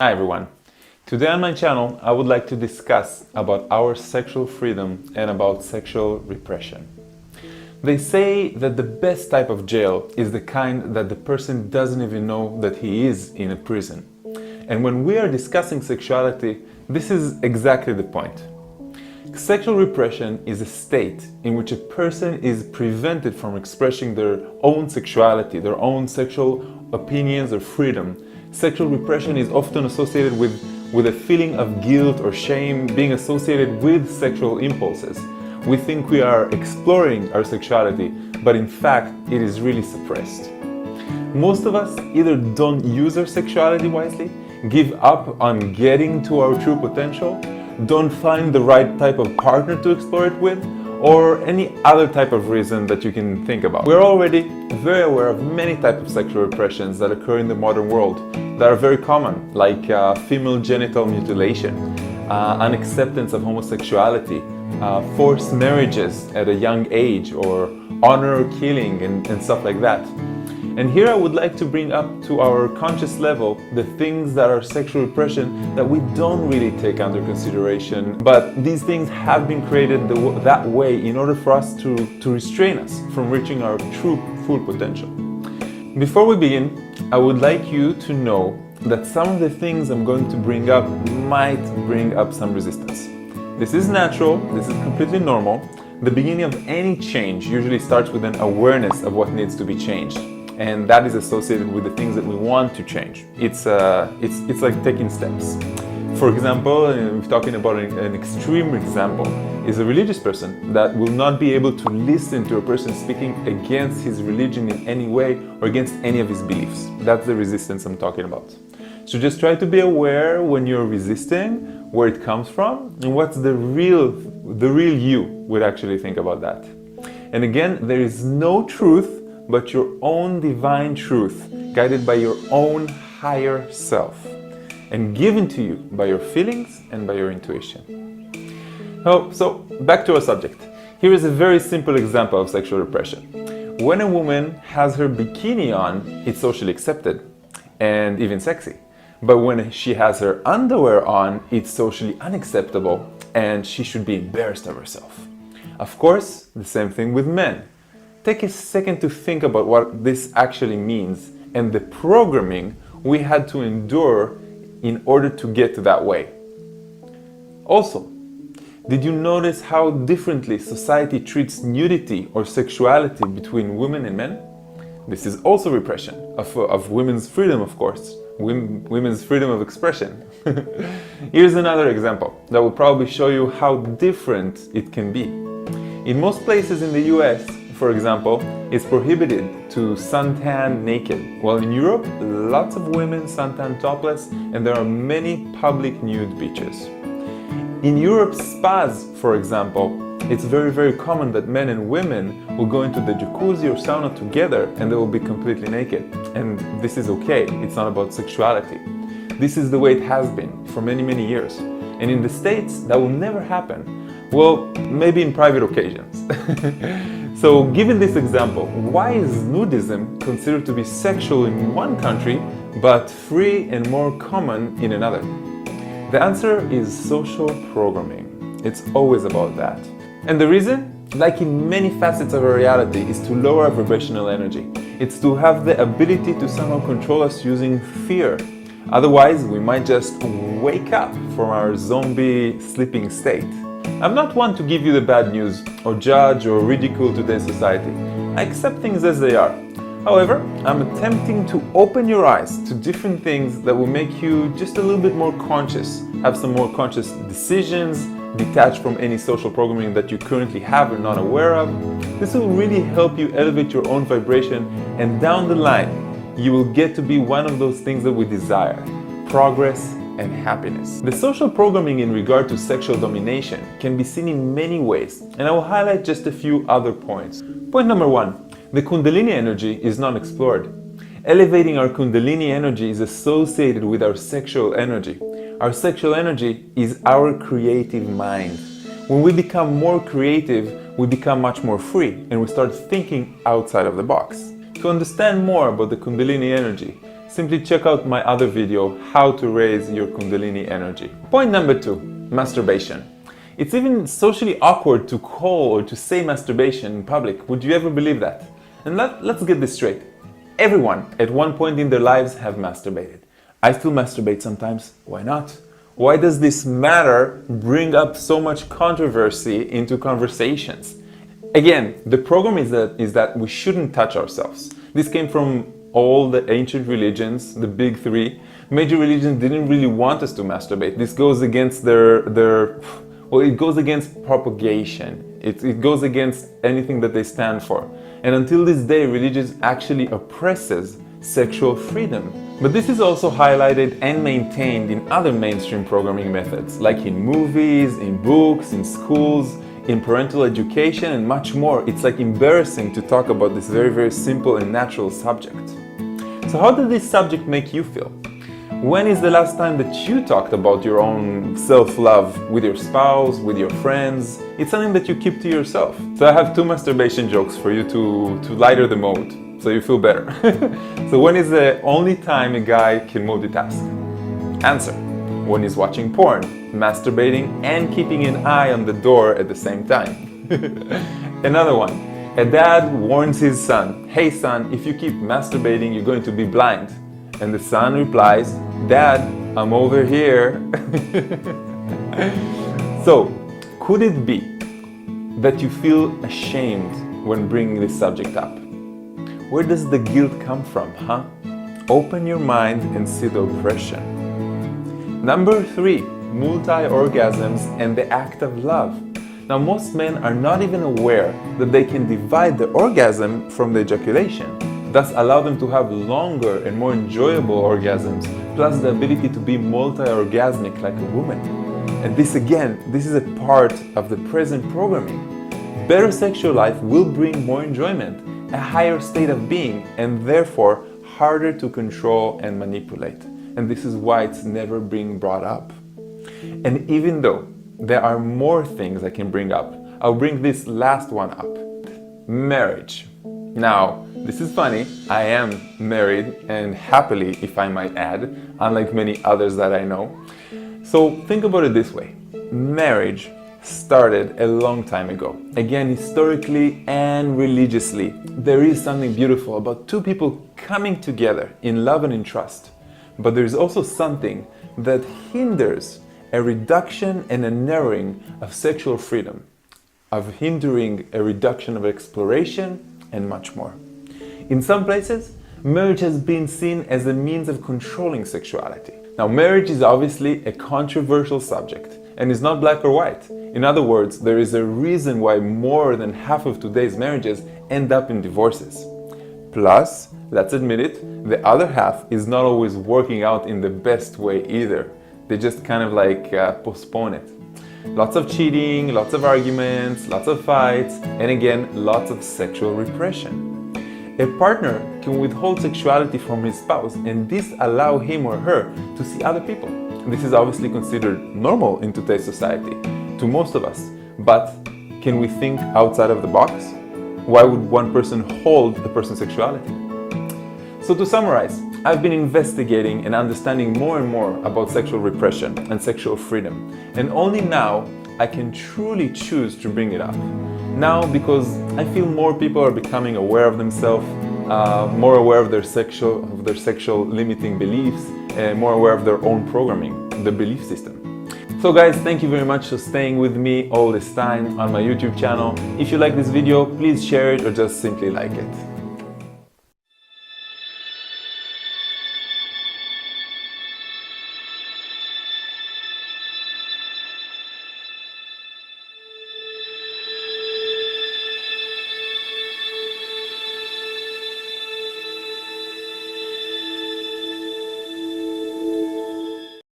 Hi everyone. Today on my channel I would like to discuss about our sexual freedom and about sexual repression. They say that the best type of jail is the kind that the person doesn't even know that he is in a prison. And when we are discussing sexuality, this is exactly the point. Sexual repression is a state in which a person is prevented from expressing their own sexuality, their own sexual opinions or freedom. Sexual repression is often associated with a feeling of guilt or shame being associated with sexual impulses. We think we are exploring our sexuality, but in fact it is really suppressed. Most of us either don't use our sexuality wisely, give up on getting to our true potential, don't find the right type of partner to explore it with, or any other type of reason that you can think about. We're already very aware of many types of sexual repressions that occur in the modern world that are very common, like female genital mutilation, unacceptance of homosexuality, forced marriages at a young age, or honor killing and stuff like that. And here I would like to bring up to our conscious level the things that are sexual repression that we don't really take under consideration, but these things have been created that way in order for us to restrain us from reaching our true full potential. Before we begin, I would like you to know that some of the things I'm going to bring up might bring up some resistance. This is natural, this is completely normal. The beginning of any change usually starts with an awareness of what needs to be changed. And that is associated with the things that we want to change. It's like taking steps. For example, if talking about an extreme example, is a religious person that will not be able to listen to a person speaking against his religion in any way or against any of his beliefs. That's the resistance I'm talking about. So just try to be aware when you're resisting, where it comes from, and what's the real you would actually think about that. And again, there is no truth but your own divine truth, guided by your own higher self, and given to you by your feelings and by your intuition. So back to our subject. Here is a very simple example of sexual repression. When a woman has her bikini on, it's socially accepted and even sexy. But when she has her underwear on, it's socially unacceptable and she should be embarrassed of herself. Of course, the same thing with men. Take a second to think about what this actually means and the programming we had to endure in order to get to that way. Also, did you notice how differently society treats nudity or sexuality between women and men? This is also repression of women's freedom, of course, women's freedom of expression. Here's another example that will probably show you how different it can be. In most places in the US, for example, it's prohibited to suntan naked, while in Europe, lots of women suntan topless and there are many public nude beaches. In Europe, spas, for example, it's very, very common that men and women will go into the jacuzzi or sauna together and they will be completely naked. And this is okay, it's not about sexuality. This is the way it has been for many, many years. And in the States, that will never happen. Well, maybe in private occasions. So given this example, why is nudism considered to be sexual in one country, but free and more common in another? The answer is social programming. It's always about that. And the reason? Like in many facets of our reality, is to lower our vibrational energy. It's to have the ability to somehow control us using fear. Otherwise, we might just wake up from our zombie sleeping state. I'm not one to give you the bad news, or judge or ridicule today's society. I accept things as they are. However, I'm attempting to open your eyes to different things that will make you just a little bit more conscious, have some more conscious decisions, detached from any social programming that you currently have or not aware of. This will really help you elevate your own vibration, and down the line, you will get to be one of those things that we desire: progress and happiness. The social programming in regard to sexual domination can be seen in many ways, and I will highlight just a few other points. Point number one, the Kundalini energy is not explored. Elevating our Kundalini energy is associated with our sexual energy. Our sexual energy is our creative mind. When we become more creative, we become much more free and we start thinking outside of the box. To understand more about the Kundalini energy, simply check out my other video, How to Raise Your Kundalini Energy. Point number 2, masturbation. It's even socially awkward to call or to say masturbation in public. Would you ever believe that? And let's get this straight. Everyone at one point in their lives have masturbated. I still masturbate sometimes. Why not? Why does this matter bring up so much controversy into conversations? Again, the program is that we shouldn't touch ourselves. This came from all the ancient religions, the big three. Major religions didn't really want us to masturbate. This goes against it goes against propagation. It goes against anything that they stand for. And until this day, religion actually oppresses sexual freedom. But this is also highlighted and maintained in other mainstream programming methods, like in movies, in books, in schools, in parental education, and much more. It's like embarrassing to talk about this very, very simple and natural subject. So how did this subject make you feel? When is the last time that you talked about your own self-love with your spouse, with your friends? It's something that you keep to yourself. So I have 2 masturbation jokes for you to lighter the mood, so you feel better. So when is the only time a guy can multitask? Answer: when he's watching porn, masturbating, and keeping an eye on the door at the same time. Another one. A dad warns his son, "Hey son, if you keep masturbating, you're going to be blind." And the son replies, "Dad, I'm over here." So, could it be that you feel ashamed when bringing this subject up? Where does the guilt come from, huh? Open your mind and see the oppression. Number 3, multi-orgasms and the act of love. Now, most men are not even aware that they can divide the orgasm from the ejaculation, thus allow them to have longer and more enjoyable orgasms, plus the ability to be multi-orgasmic like a woman. And this is a part of the present programming. Better sexual life will bring more enjoyment, a higher state of being, and therefore harder to control and manipulate. And this is why it's never being brought up. And even though there are more things I can bring up, I'll bring this last one up. Marriage. Now, this is funny, I am married, and happily, if I might add, unlike many others that I know. So think about it this way. Marriage started a long time ago. Again, historically and religiously, there is something beautiful about 2 people coming together in love and in trust. But there is also something that hinders a reduction and a narrowing of sexual freedom, of hindering a reduction of exploration, and much more. In some places, marriage has been seen as a means of controlling sexuality. Now, marriage is obviously a controversial subject and is not black or white. In other words, there is a reason why more than half of today's marriages end up in divorces. Plus, let's admit it, the other half is not always working out in the best way either. They just kind of postpone it. Lots of cheating, lots of arguments, lots of fights, and again, lots of sexual repression. A partner can withhold sexuality from his spouse and this allow him or her to see other people. This is obviously considered normal in today's society, to most of us. But can we think outside of the box? Why would one person hold a person's sexuality? So to summarize, I've been investigating and understanding more and more about sexual repression and sexual freedom. And only now I can truly choose to bring it up. Now, because I feel more people are becoming aware of themselves, more aware of their sexual limiting beliefs, more aware of their own programming, their belief system. So guys, thank you very much for staying with me all this time on my YouTube channel. If you like this video, please share it or just simply like it.